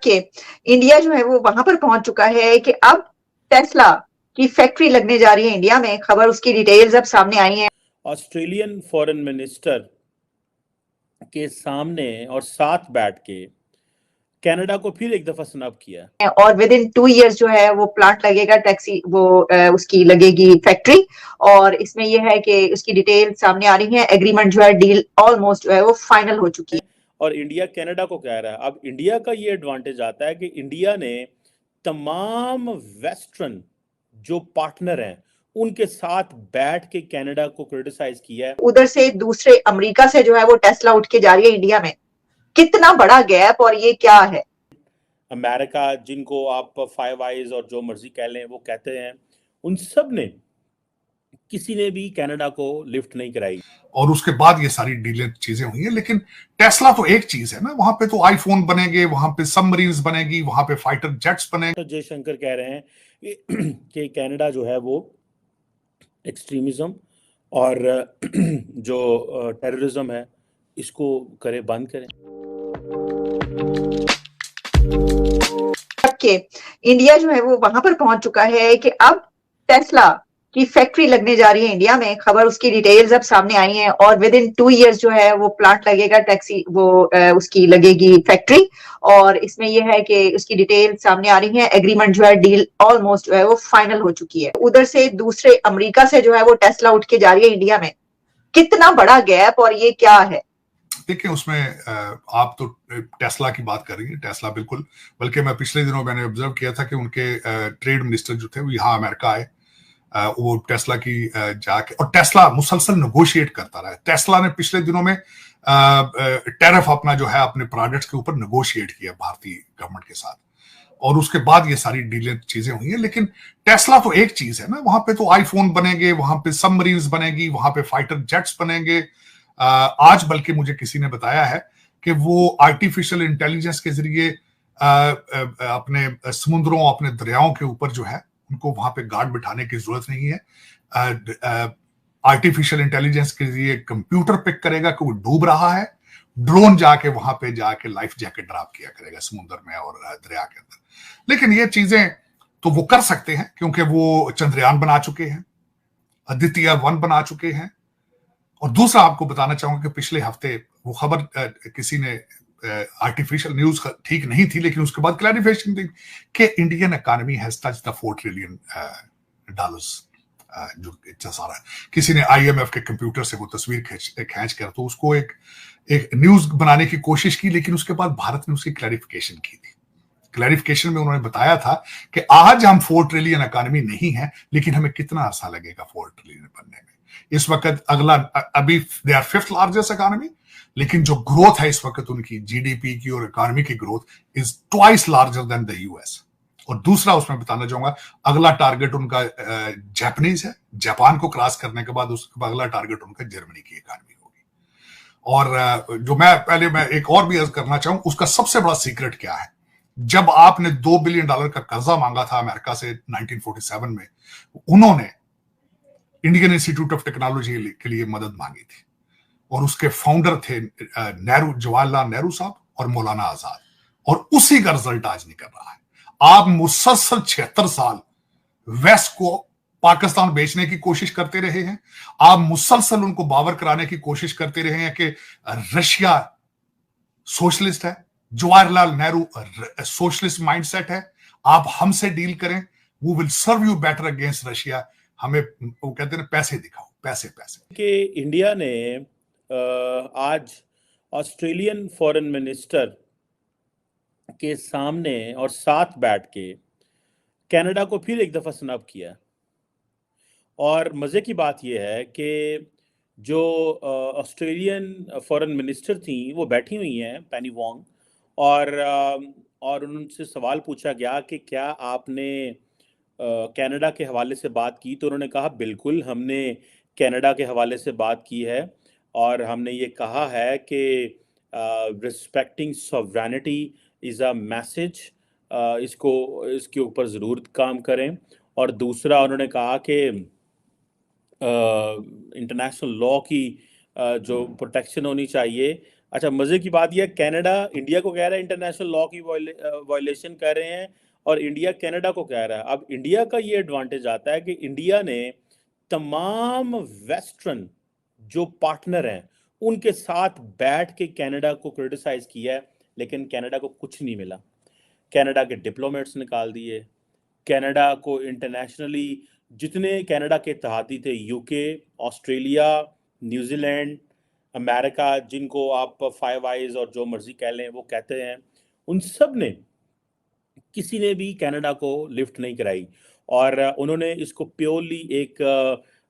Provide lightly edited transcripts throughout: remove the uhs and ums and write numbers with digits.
के इंडिया जो है वो वहां पर पहुंच चुका है कि अब टेस्ला की फैक्ट्री लगने जा रही है इंडिया में। खबर उसकी डिटेल्स अब सामने आई हैं। ऑस्ट्रेलियन फॉरेन मिनिस्टर के सामने और साथ बैठ के कनाडा को फिर एक दफा स्नब किया और विद इन 2 years जो है वो प्लांट लगेगा, टैक्सी वो उसकी लगेगी फैक्ट्री। और इसमें यह है कि उसकी डिटेल सामने आ रही है। एग्रीमेंट जो है, डील ऑलमोस्ट जो है वो फाइनल हो चुकी है। और इंडिया कनाडा को कह रहा है। अब इंडिया का ये एडवांटेज आता है कि इंडिया ने तमाम वेस्टर्न जो पार्टनर हैं उनके साथ बैठ के कनाडा को क्रिटिसाइज किया है। उधर से दूसरे अमेरिका से जो है वो टेस्ला उठ के जा रही है इंडिया में। कितना बड़ा गैप, और ये क्या है। अमेरिका, जिनको आप फाइव आइज और जो मर्जी कह लें, वो कहते हैं, उन सब ने किसी ने भी कनाडा को लिफ्ट नहीं कराई। और उसके बाद ये सारी डीलें चीजें हुई हैं। लेकिन टेस्ला तो एक चीज है ना, वहां पे तो आईफोन बनेंगे, वहां पे सबमरीन्स बनेगी, वहां पे फाइटर जेट्स बनेंगे। तो जयशंकर कह रहे हैं कि कनाडा जो है वो एक्सट्रीमिज्म और जो टेररिज्म है इसको करे, बंद करें। के इंडिया जो है वो वहां पर पहुंच चुका है कि अब टेस्ला की फैक्ट्री लगने जा रही है इंडिया में। खबर उसकी डिटेल्स अब सामने आई हैं। और विद इन 2 years जो है वो प्लांट लगेगा, टैक्सी वो उसकी लगेगी फैक्ट्री। और इसमें यह है कि उसकी डिटेल सामने आ रही है। एग्रीमेंट जो है, डील ऑलमोस्ट जो है वो फाइनल हो चुकी है। उधर से दूसरे अमेरिका से जो है वो टेस्ला उठ के जा रही है इंडिया में। कितना बड़ा गैप, और ये क्या है। देखिए, उसमें आप तो टेस्ला की बात कर रही हैं। टेस्ला बिल्कुल, बल्कि मैं पिछले दिनों मैंने ऑब्जर्व किया था कि उनके ट्रेड मिनिस्टर जो थे वो यहाँ अमेरिका आए। वो टेस्ला की जाके, और टेस्ला मुसलसल नेगोशिएट करता रहा है। टेस्ला ने पिछले दिनों में टैरिफ अपना जो है अपने प्रोडक्ट्स के ऊपर नेगोशिएट किया भारतीय गवर्नमेंट के साथ। और उसके बाद ये सारी डीलें चीजें हुई हैं। लेकिन टेस्ला तो एक चीज है ना, वहां पे तो आईफोन बनेंगे, वहां पे सबमरीन्स बनेगी, वहां पे फाइटर जेट्स बनेंगे। आज बल्कि मुझे किसी ने बताया है कि वो आर्टिफिशियल इंटेलिजेंस के जरिए अपने समुद्रों, अपने दरियाओं के ऊपर जो है उनको वहां पे गार्ड बिठाने की जरूरत नहीं है। आर्टिफिशियल इंटेलिजेंस के जरिए कंप्यूटर पिक करेगा कि वो डूब रहा है, ड्रोन जाके वहां पे जाके लाइफ जैकेट ड्रॉप किया करेगा समुद्र में और दरिया के अंदर। लेकिन ये चीजें तो वो कर सकते हैं क्योंकि वो चंद्रयान बना चुके हैं, आदित्य-1 बना चुके हैं। और दूसरा आपको बताना चाहूंगा कि पिछले हफ्ते वो खबर किसी ने, आर्टिफिशियल न्यूज ठीक नहीं थी लेकिन उसके बाद क्लैरिफिकेशन दी कि Indian economy has touched the $4 trillion जो इतना है। किसी ने आईएमएफ के कंप्यूटर से वो तस्वीर खींच कर तो उसको एक न्यूज बनाने की कोशिश की, लेकिन उसके बाद भारत ने उसकी क्लैरिफिकेशन की थी। क्लैरिफिकेशन में उन्होंने बताया था कि आज हम 4 ट्रिलियन इकोनॉमी नहीं है, लेकिन हमें कितना अर्सा लगेगा 4 ट्रिलियन बनने में। इस वक्त अभी they are 5th largest economy, लेकिन जो ग्रोथ है इस वक्त उनकी जीडीपी की और इकोनॉमी की growth is twice larger than the US. और दूसरा उसमें बताना चाहूंगा, अगला टारगेट उनका जापानीज है। जापान को क्रॉस करने के बाद उसका अगला टारगेट उनका जर्मनी की इकोनॉमी होगी। और जो मैं एक और भी अर्ज करना चाहूं, उसका सबसे बड़ा सीक्रेट क्या है। जब आपने $2 बिलियन का कर्जा मांगा था अमेरिका से 1947 में, उन्होंने इंडियन इंस्टीट्यूट ऑफ टेक्नोलॉजी के लिए मदद मांगी थी। और उसके फाउंडर थे जवाहरलाल नेहरू साहब और मौलाना आजाद। और उसी का रिजल्ट आज निकल रहा है। आप मुसलसल 76 साल वेस्ट को पाकिस्तान बेचने की कोशिश करते रहे हैं। आप मुसलसल उनको बावर कराने की कोशिश करते रहे हैं कि रशिया सोशलिस्ट है, जवाहरलाल नेहरू सोशलिस्ट माइंडसेट है, आप हमसे डील करें, we will serve you better against Russia. हमें वो कहते हैं पैसे दिखाओ, पैसे पैसे। कि इंडिया ने आज ऑस्ट्रेलियन फॉरेन मिनिस्टर के सामने और साथ बैठ के कनाडा को फिर एक दफा स्नब किया। और मजे की बात यह है कि जो ऑस्ट्रेलियन फॉरेन मिनिस्टर थी वो बैठी हुई हैं, पेनी वोंग, और उनसे सवाल पूछा गया कि क्या आपने कनाडा के हवाले से बात की, तो उन्होंने कहा बिल्कुल हमने कनाडा के हवाले से बात की है और हमने ये कहा है कि respecting sovereignty is a message, इसके ऊपर ज़रूर काम करें। और दूसरा उन्होंने कहा कि इंटरनेशनल लॉ की जो प्रोटेक्शन होनी चाहिए अच्छा, मजे की बात यह, कनाडा इंडिया को कह रहा है इंटरनेशनल लॉ की वायलेशन कर रहे हैं, और इंडिया कनाडा को कह रहा है। अब इंडिया का ये एडवांटेज आता है कि इंडिया ने तमाम वेस्टर्न जो पार्टनर हैं उनके साथ बैठ के कनाडा को क्रिटिसाइज किया है, लेकिन कनाडा को कुछ नहीं मिला। कनाडा के डिप्लोमेट्स निकाल दिए, कनाडा को इंटरनेशनली जितने कनाडा के इत्तेहादी थे, यूके, ऑस्ट्रेलिया, न्यूजीलैंड, अमेरिका, जिनको आप फाइव आइज और जो मर्जी कह लें वो कहते हैं, उन सब ने, किसी ने भी कनाडा को लिफ्ट नहीं कराई। और उन्होंने इसको प्योरली एक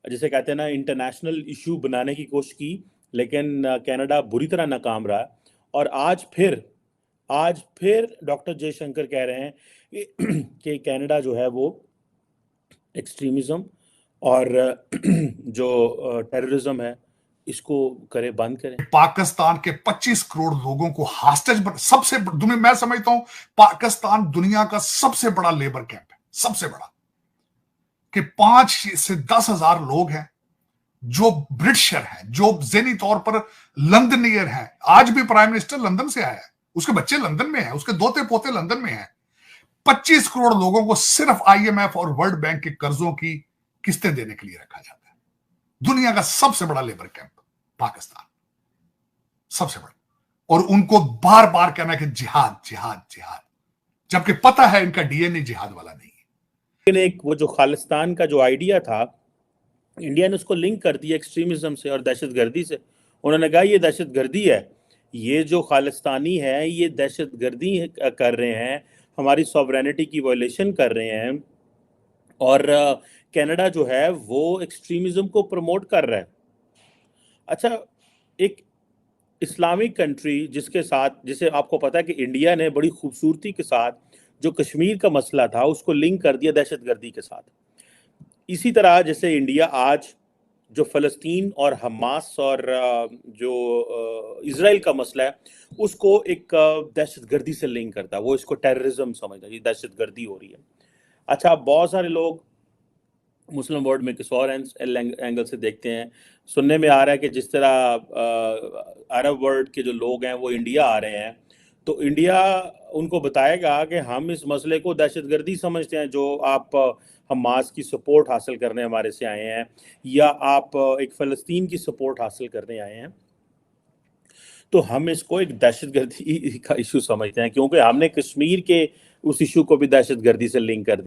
जैसे कहते हैं ना इंटरनेशनल इशू बनाने की कोशिश की, लेकिन कनाडा बुरी तरह नाकाम रहा। और आज फिर डॉक्टर जयशंकर कह रहे हैं कि कनाडा जो है वो एक्सट्रीमिज्म और जो टेररिज्म है इसको करे, बंद करें। पाकिस्तान के 25 करोड़ लोगों को हास्टेज सबसे दुनिया, मैं समझता हूं पाकिस्तान दुनिया का सबसे बड़ा लेबर कैंप है, सबसे बड़ा, कि 5 से 10 हजार लोग हैं जो ब्रिटिशर हैं, जो ज़हनी तौर पर लंदनियर हैं। आज भी प्राइम मिनिस्टर लंदन से आया है, उसके बच्चे लंदन में हैं, उसके दोते पोते लंदन में हैं। 25 करोड़ लोगों को सिर्फ IMF और वर्ल्ड बैंक के कर्जों की किस्तें देने के लिए रखा जाता है। दुनिया का सबसे बड़ा लेबर कैंप पाकिस्तान, सबसे बड़ा। और उनको बार बार कहना कि जिहाद जिहाद जिहाद, जबकि पता है इनका DNA जिहाद वाला नहीं है। लेकिन एक वो जो खालिस्तान का जो आइडिया था, इंडिया ने उसको लिंक कर दिया एक्सट्रीमिज्म से और दहशतगर्दी से। उन्होंने कहा ये दहशतगर्दी है, ये जो खालिस्तानी है ये दहशतगर्दी कर रहे हैं, हमारी सॉवरेनिटी की वायलेशन कर रहे हैं, और कनाडा जो है वो एक्सट्रीमिज्म को प्रमोट कर रहा है। अच्छा, एक इस्लामिक कंट्री जिसके साथ, जिसे आपको पता है कि इंडिया ने बड़ी खूबसूरती के साथ जो कश्मीर का मसला था उसको लिंक कर दिया दहशतगर्दी के साथ। इसी तरह जैसे इंडिया आज जो फ़लस्तीन और हमास और जो इज़राइल का मसला है उसको एक दहशतगर्दी से लिंक करता है, वो इसको टेररिज्म समझता है, ये दहशतगर्दी हो रही है। अच्छा, बहुत सारे लोग मुस्लिम वर्ल्ड में किस और एंगल से देखते हैं। सुनने में आ रहा है कि जिस तरह अरब वर्ल्ड के जो लोग हैं वो इंडिया आ रहे हैं, तो इंडिया उनको बताएगा कि हम इस मसले को दहशतगर्दी समझते हैं, जो आप हमास की सपोर्ट हासिल करने हमारे से आए हैं, या आप एक फ़लस्तीन की सपोर्ट हासिल करने आए हैं, तो हम इसको एक दहशतगर्दी का इशू समझते हैं, क्योंकि हमने कश्मीर के उस इशू को भी दहशतगर्दी से लिंक कर दिया।